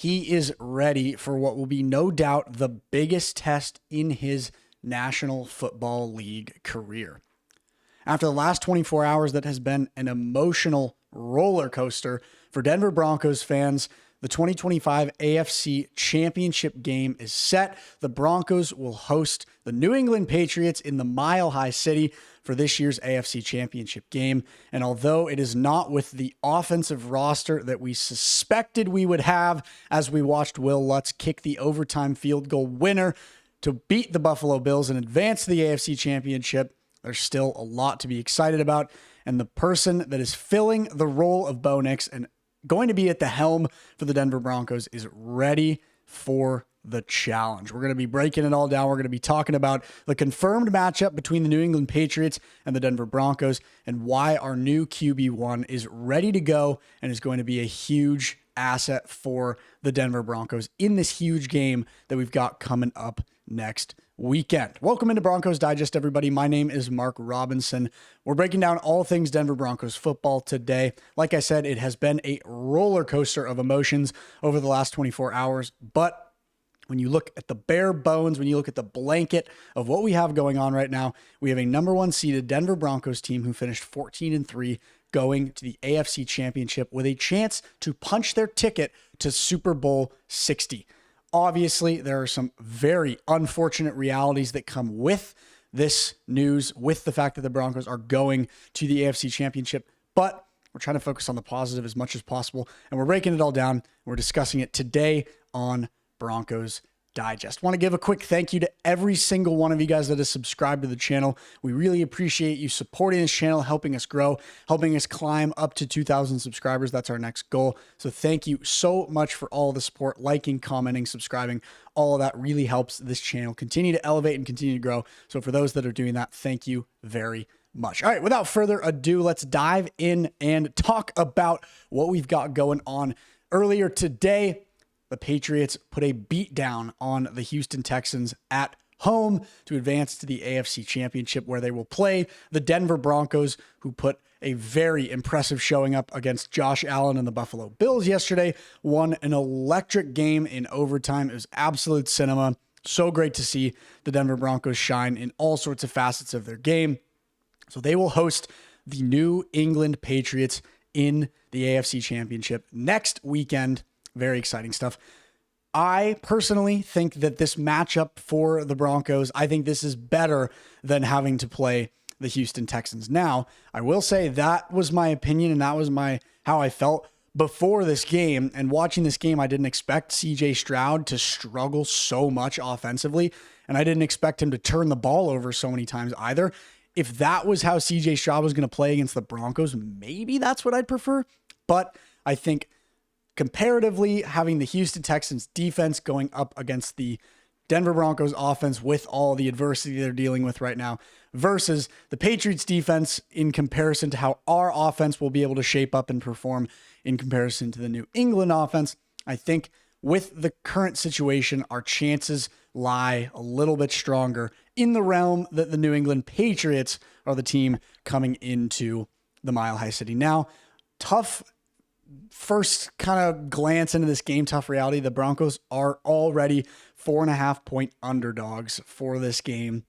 he is ready for what will be no doubt the biggest test in his National Football League career. After the last 24 hours that has been an emotional roller coaster for Denver Broncos fans, the 2025 AFC Championship game is set. The Broncos will host the New England Patriots in the Mile High City for this year's AFC Championship game. And although it is not with the offensive roster that we suspected we would have as we watched Will Lutz kick the overtime field goal winner to beat the Buffalo Bills and advance to the AFC Championship, there's still a lot to be excited about. And the person that is filling the role of Bo Nix and going to be at the helm for the Denver Broncos is ready for the challenge. We're going to be breaking it all down. We're going to be talking about the confirmed matchup between the New England Patriots and the Denver Broncos and why our new QB1 is ready to go and is going to be a huge asset for the Denver Broncos in this huge game that we've got coming up next weekend. Welcome into Broncos Digest, everybody. My name is Mark Robinson. We're breaking down all things Denver Broncos football today. Like I said, it has been a roller coaster of emotions over the last 24 hours, but when you look at the bare bones, when you look at the blanket of what we have going on right now, we have a number one seeded Denver Broncos team who finished 14-3 going to the AFC Championship with a chance to punch their ticket to Super Bowl 60. Obviously, there are some very unfortunate realities that come with this news, with the fact that the Broncos are going to the AFC Championship, but we're trying to focus on the positive as much as possible, and we're breaking it all down. We're discussing it today on Broncos Digest. Want to give a quick thank you to every single one of you guys that has subscribed to the channel. We really appreciate you supporting this channel, helping us grow, helping us climb up to 2,000 subscribers. That's our next goal. So thank you so much for all the support, liking, commenting, subscribing. All of that really helps this channel continue to elevate and continue to grow. So for those that are doing that, thank you very much. All right, without further ado, let's dive in and talk about what we've got going on. Earlier today, the Patriots put a beat down on the Houston Texans at home to advance to the AFC Championship, where they will play the Denver Broncos, who put a very impressive showing up against Josh Allen and the Buffalo Bills yesterday, won an electric game in overtime. It was absolute cinema. So great to see the Denver Broncos shine in all sorts of facets of their game. So they will host the New England Patriots in the AFC Championship next weekend. Very exciting stuff. I personally think that this matchup for the Broncos, I think this is better than having to play the Houston Texans. Now, I will say that was my opinion and that was how I felt before this game. And watching this game, I didn't expect CJ Stroud to struggle so much offensively, and I didn't expect him to turn the ball over so many times either. If that was how CJ Stroud was going to play against the Broncos, maybe that's what I'd prefer. But I think comparatively, having the Houston Texans defense going up against the Denver Broncos offense with all the adversity they're dealing with right now versus the Patriots defense in comparison to how our offense will be able to shape up and perform in comparison to the New England offense, I think with the current situation, our chances lie a little bit stronger in the realm that the New England Patriots are the team coming into the Mile High City. Now, tough first kind of glance into this game, tough reality. The Broncos are already 4.5-point underdogs for this game,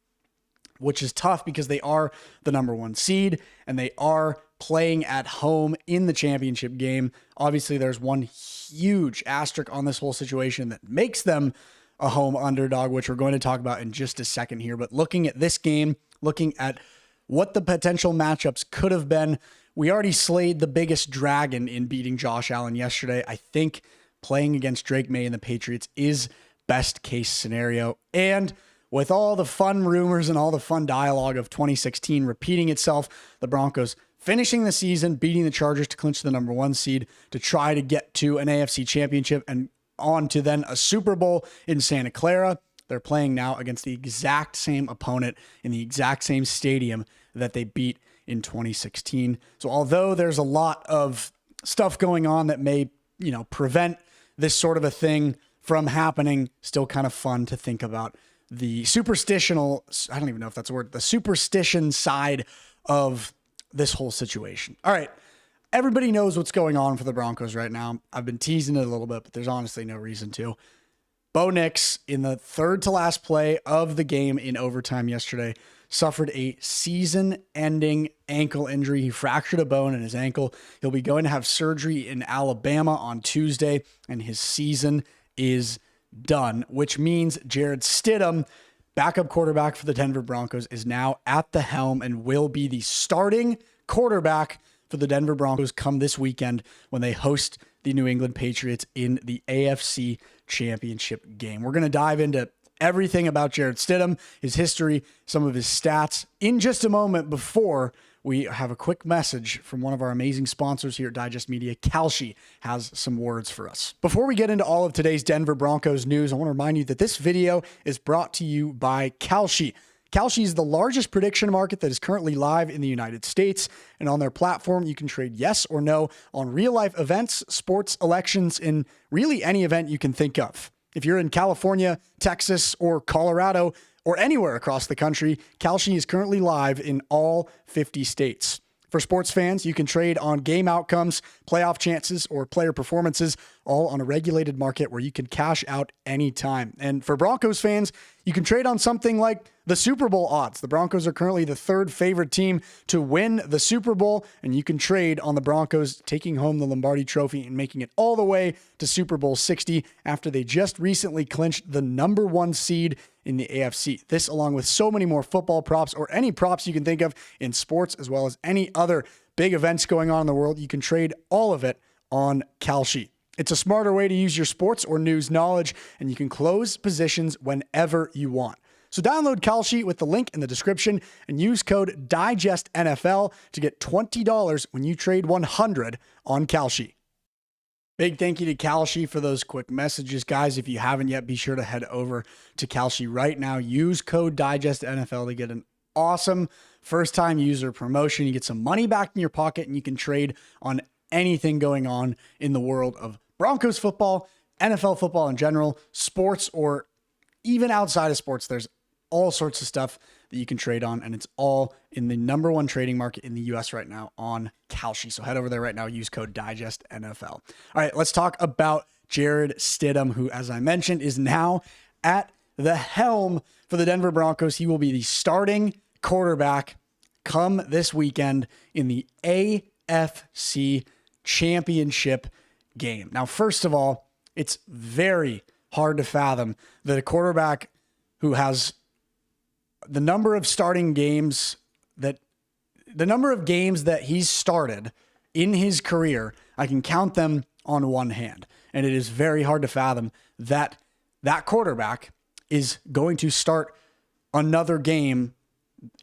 which is tough because they are the number one seed and they are playing at home in the championship game. Obviously, there's one huge asterisk on this whole situation that makes them a home underdog, which we're going to talk about in just a second here. But looking at this game, looking at what the potential matchups could have been, we already slayed the biggest dragon in beating Josh Allen yesterday. I think playing against Drake May and the Patriots is best case scenario. And with all the fun rumors and all the fun dialogue of 2016 repeating itself, the Broncos finishing the season, beating the Chargers to clinch the number one seed to try to get to an AFC Championship and on to then a Super Bowl in Santa Clara. They're playing now against the exact same opponent in the exact same stadium that they beat in 2016. So although there's a lot of stuff going on that may, prevent this sort of a thing from happening, still kind of fun to think about the superstitional, I don't even know if that's a word, the superstition side of this whole situation. All right. Everybody knows what's going on for the Broncos right now. I've been teasing it a little bit, but there's honestly no reason to. Bo Nix, in the third to last play of the game in overtime yesterday, suffered a season-ending ankle injury. He fractured a bone in his ankle. He'll be going to have surgery in Alabama on Tuesday, and his season is done, which means Jarret Stidham, backup quarterback for the Denver Broncos, is now at the helm and will be the starting quarterback for the Denver Broncos come this weekend when they host the New England Patriots in the AFC Championship game. We're going to dive into everything about Jarret Stidham, his history, some of his stats in just a moment. Before we have a quick message from one of our amazing sponsors here at Digest Media. Kalshi has some words for us. Before we get into all of today's Denver Broncos news, I want to remind you that this video is brought to you by Kalshi. Kalshi is the largest prediction market that is currently live in the United States, and on their platform, you can trade yes or no on real-life events, sports, elections, and really any event you can think of. If you're in California, Texas, or Colorado, or anywhere across the country, Kalshi is currently live in all 50 states. For sports fans, you can trade on game outcomes, playoff chances, or player performances, all on a regulated market where you can cash out anytime. And for Broncos fans, you can trade on something like the Super Bowl odds. The Broncos are currently the third favorite team to win the Super Bowl, and you can trade on the Broncos taking home the Lombardi Trophy and making it all the way to Super Bowl 60 after they just recently clinched the #1 seed in the AFC. This, along with so many more football props or any props you can think of in sports, as well as any other big events going on in the world, you can trade all of it on Kalshi. It's a smarter way to use your sports or news knowledge, and you can close positions whenever you want. So download Kalshi with the link in the description and use code DIGESTNFL to get $20 when you trade 100 on Kalshi. Big thank you to Kalshi for those quick messages. Guys, if you haven't yet, be sure to head over to Kalshi right now. Use code DIGESTNFL to get an awesome first-time user promotion. You get some money back in your pocket, and you can trade on anything going on in the world of Broncos football, NFL football in general, sports, or even outside of sports. There's all sorts of stuff that you can trade on, and it's all in the #1 trading market in the US right now on Kalshi. So head over there right now, use code DIGESTNFL. All right, let's talk about Jarret Stidham, who, as I mentioned, is now at the helm for the Denver Broncos. He will be the starting quarterback come this weekend in the AFC Championship game. Now, first of all, it's very hard to fathom that a quarterback who has the number of games that he's started in his career, I can count them on one hand. And it is very hard to fathom that that quarterback is going to start another game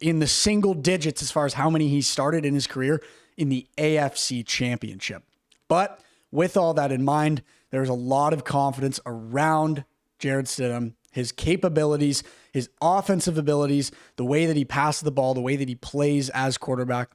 in the single digits as far as how many he started in his career in the AFC Championship. But with all that in mind, there's a lot of confidence around Jarret Stidham, his capabilities, his offensive abilities, the way that he passes the ball, the way that he plays as quarterback.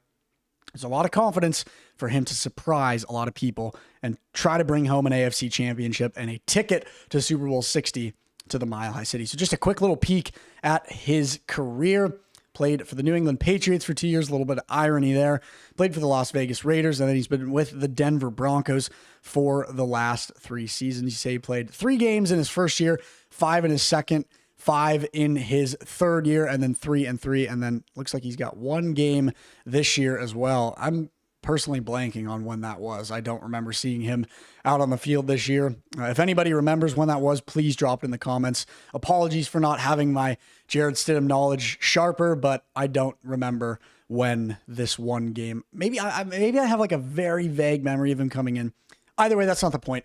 There's a lot of confidence for him to surprise a lot of people and try to bring home an AFC Championship and a ticket to Super Bowl 60 to the Mile High City. So just a quick little peek at his career. Played for the New England Patriots for 2 years, a little bit of irony there. Played for the Las Vegas Raiders, and then he's been with the Denver Broncos for the last 3 seasons. You say he played 3 games in his first year, 5 in his second, 5 in his third year, and then 3 and 3. And then looks like he's got 1 game this year as well. I'm personally blanking on when that was. I don't remember seeing him out on the field this year. If anybody remembers when that was, please drop it in the comments. Apologies for not having my Jarret Stidham knowledge sharper, but I don't remember when this one game. Maybe I have like a very vague memory of him coming in. Either way, that's not the point.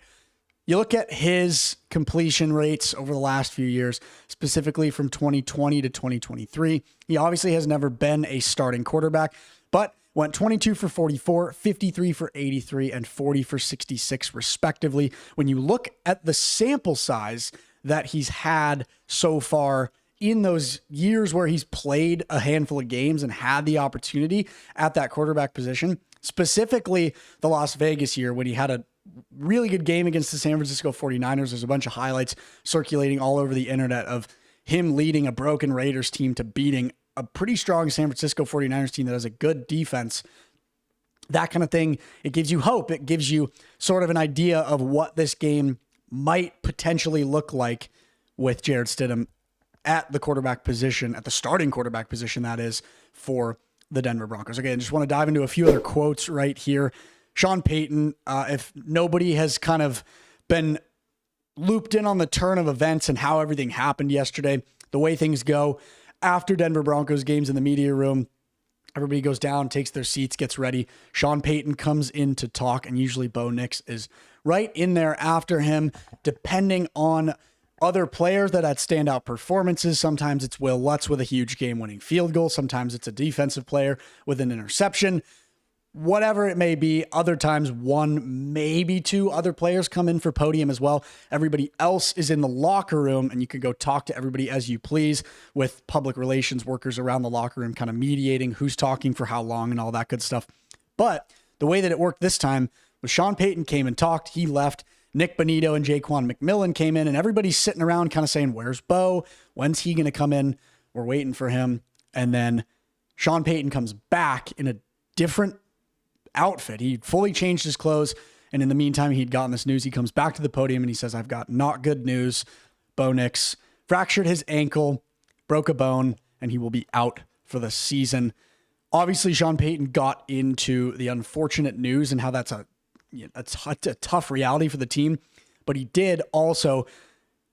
You look at his completion rates over the last few years, specifically from 2020 to 2023. He obviously has never been a starting quarterback, but went 22 for 44, 53 for 83, and 40 for 66, respectively. When you look at the sample size that he's had so far in those years where he's played a handful of games and had the opportunity at that quarterback position, specifically the Las Vegas year when he had a really good game against the San Francisco 49ers. There's a bunch of highlights circulating all over the internet of him leading a broken Raiders team to beating a pretty strong San Francisco 49ers team that has a good defense. that kind of thing. It gives you hope. It gives you sort of an idea of what this game might potentially look like with Jarret Stidham at the quarterback position, at the starting quarterback position, that is, for the Denver Broncos. Again, just want to dive into a few other quotes right here. Sean Payton, if nobody has kind of been looped in on the turn of events and how everything happened yesterday, the way things go after Denver Broncos games in the media room, everybody goes down, takes their seats, gets ready. Sean Payton comes in to talk, and usually Bo Nix is right in there after him, depending on other players that had standout performances. Sometimes it's Will Lutz with a huge game-winning field goal. Sometimes it's a defensive player with an interception. Whatever it may be, other times one, maybe two other players come in for podium as well. Everybody else is in the locker room, and you can go talk to everybody as you please, with public relations workers around the locker room kind of mediating who's talking for how long and all that good stuff. But the way that it worked this time was Sean Payton came and talked. He left. Nick Bonito and Jaquan McMillan came in, and everybody's sitting around kind of saying, where's Bo? When's he going to come in? We're waiting for him. And then Sean Payton comes back in a different outfit. He fully changed his clothes. And in the meantime, he'd gotten this news. He comes back to the podium and he says, I've got not good news. Bo Nix fractured his ankle, broke a bone, and he will be out for the season. Obviously, Sean Payton got into the unfortunate news and how that's a tough reality for the team, but he did also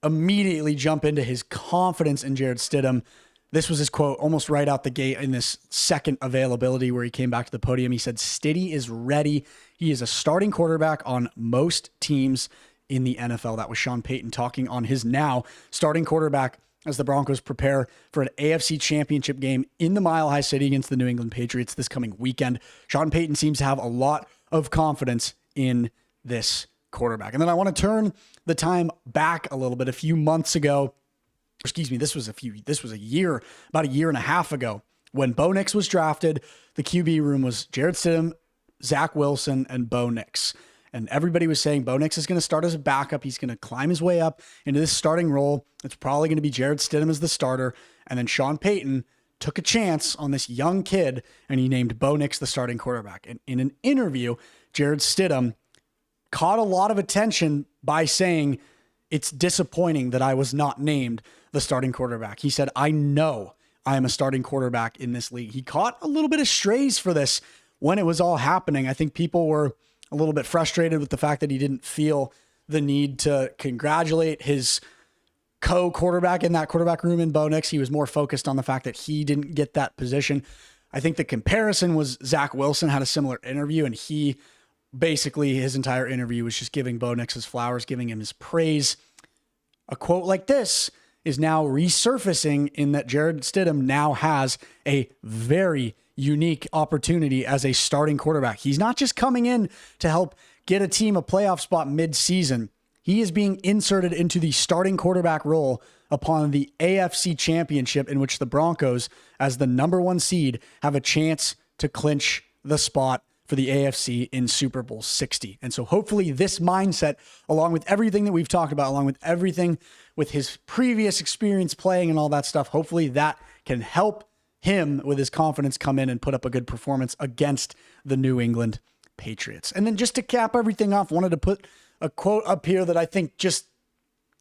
immediately jump into his confidence in Jarret Stidham. This was his quote almost right out the gate in this second availability where he came back to the podium. He said, Stiddy is ready. He is a starting quarterback on most teams in the NFL. That was Sean Payton talking on his now starting quarterback as the Broncos prepare for an AFC Championship game in the Mile High City against the New England Patriots this coming weekend. Sean Payton seems to have a lot of confidence in this quarterback. And then I want to turn the time back a little bit. A few months ago, this was a year, about a year and a half ago, when Bo Nix was drafted. The QB room was Jarret Stidham, Zach Wilson, and Bo Nix. And everybody was saying Bo Nix is going to start as a backup. He's going to climb his way up into this starting role. It's probably going to be Jarret Stidham as the starter. And then Sean Payton took a chance on this young kid, and he named Bo Nix the starting quarterback. And in an interview, Jarret Stidham caught a lot of attention by saying, it's disappointing that I was not named the starting quarterback. He said, I know I am a starting quarterback in this league. He caught a little bit of strays for this when it was all happening. I think people were a little bit frustrated with the fact that he didn't feel the need to congratulate his co-quarterback in that quarterback room in Bo Nix. He was more focused on the fact that he didn't get that position. I think the comparison was Zach Wilson had a similar interview, and he basically, his entire interview was just giving Bo Nix his flowers, giving him his praise. A quote like this is now resurfacing in that Jarret Stidham now has a very unique opportunity as a starting quarterback. He's not just coming in to help get a team a playoff spot mid-season. He is being inserted into the starting quarterback role upon the AFC Championship, in which the Broncos, as the number one seed, have a chance to clinch the spot for the AFC in Super Bowl 60. And so hopefully this mindset, along with everything that we've talked about, along with everything with his previous experience playing and all that stuff, hopefully that can help him with his confidence come in and put up a good performance against the New England Patriots. And then just to cap everything off, wanted to put a quote up here that I think just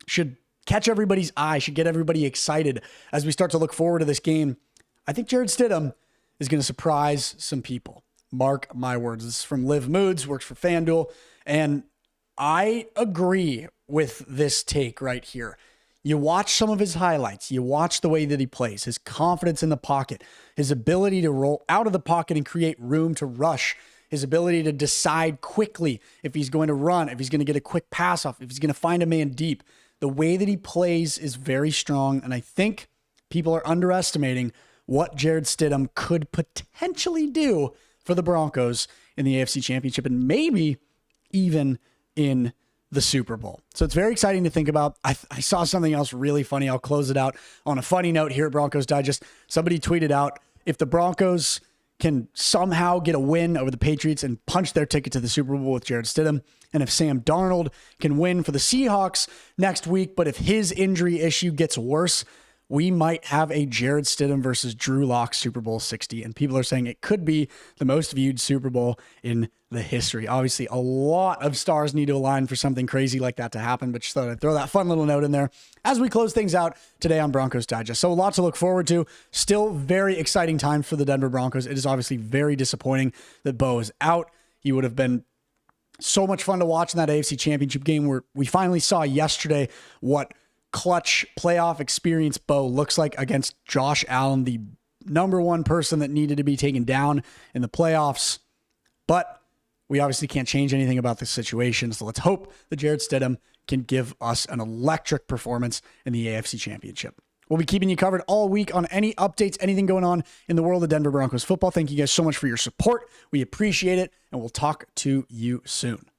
should catch everybody's eye, should get everybody excited as we start to look forward to this game. I think Jarret Stidham is going to surprise some people. Mark my words. This is from Liv Moods, works for FanDuel. And I agree with this take right here. You watch some of his highlights. You watch the way that he plays, his confidence in the pocket, his ability to roll out of the pocket and create room to rush, his ability to decide quickly if he's going to run, if he's going to get a quick pass off, if he's going to find a man deep. The way that he plays is very strong. And I think people are underestimating what Jarret Stidham could potentially do for the Broncos in the AFC Championship and maybe even in the Super Bowl. So it's very exciting to think about. I saw something else really funny. I'll close it out on a funny note here at Broncos Digest. Somebody tweeted out, if the Broncos can somehow get a win over the Patriots and punch their ticket to the Super Bowl with Jarret Stidham, and if Sam Darnold can win for the Seahawks next week, but if his injury issue gets worse, we might have a Jarret Stidham versus Drew Lock Super Bowl 60. And people are saying it could be the most viewed Super Bowl in the history. Obviously, a lot of stars need to align for something crazy like that to happen, but just thought I'd throw that fun little note in there as we close things out today on Broncos Digest. So a lot to look forward to. Still very exciting time for the Denver Broncos. It is obviously very disappointing that Bo is out. He would have been so much fun to watch in that AFC Championship game where we finally saw yesterday what clutch playoff experience Bo looks like against Josh Allen, the number one person that needed to be taken down in the playoffs. But we obviously can't change anything about this situation. So let's hope that Jarret Stidham can give us an electric performance in the AFC Championship. We'll be keeping you covered all week on any updates, anything going on in the world of Denver Broncos football. Thank you guys so much for your support. We appreciate it, and we'll talk to you soon.